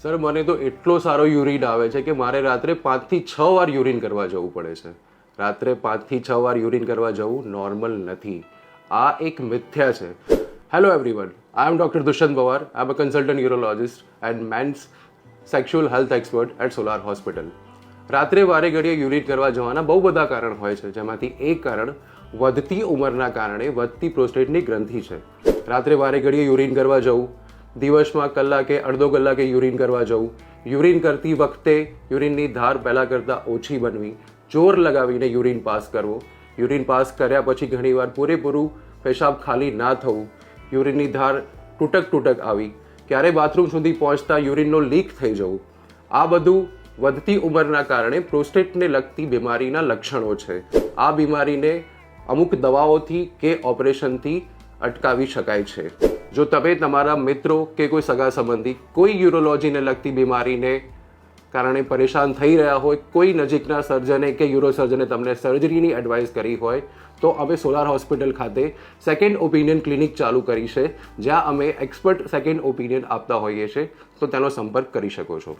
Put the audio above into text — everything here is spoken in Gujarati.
સર મને તો એટલો સારો યુરિન આવે છે કે મારે રાત્રે 5 થી 6 વાર યુરિન કરવા જવું પડે છે. રાત્રે 5 થી 6 વાર યુરિન કરવા જવું નોર્મલ નથી. આ એક મિથ્યા છે. Hello everyone, I am doctor Dushyant Pawar. I am a consultant urologist and men's sexual health expert at Solar hospital. રાત્રે વારે ઘડીએ યુરિન કરવા જવાના બહુ બધા કારણ હોય છે, જેમાંથી એક કારણ વધતી ઉંમરના કારણે વધતી પ્રોસ્ટેટની ગ્રંથિ છે. રાત્રે વારે ઘડીએ યુરિન કરવા જવું, દિવસમાં કલાકે અડધો કલાકે યુરિન કરવા જવું, યુરિન કરતી વખતે યુરિનની ધાર પહેલાં કરતાં ઓછી બનવી, જોર લગાવીને યુરિન પાસ કરવો, યુરિન પાસ કર્યા પછી ઘણીવાર પૂરેપૂરું પેશાબ ખાલી ના થવું, યુરિનની ધાર તૂટક આવી, ક્યારે બાથરૂમ સુધી પહોંચતા યુરિનનો લીક થઈ જવું, આ બધું વધતી ઉંમરના કારણે પ્રોસ્ટેટને લગતી બીમારીના લક્ષણો છે. આ બીમારીને અમુક દવાઓથી કે ઓપરેશનથી અટકાવી શકાય છે. જો તમે તમારા મિત્રો કે કોઈ સગા સંબંધી કોઈ યુરોલોજીને લગતી બીમારીને કારણે પરેશાન થઈ રહ્યા હોય, કોઈ નજીકના સર્જને કે યુરોસર્જને તમને સર્જરીની એડવાઇસ કરી હોય, તો અમે સોલાર હોસ્પિટલ ખાતે સેકન્ડ ઓપિનિયન ક્લિનિક ચાલુ કરી છે, જ્યાં અમે એક્સપર્ટ સેકન્ડ ઓપિનિયન આપતા હોઈએ છીએ. તો તેનો સંપર્ક કરી શકો છો.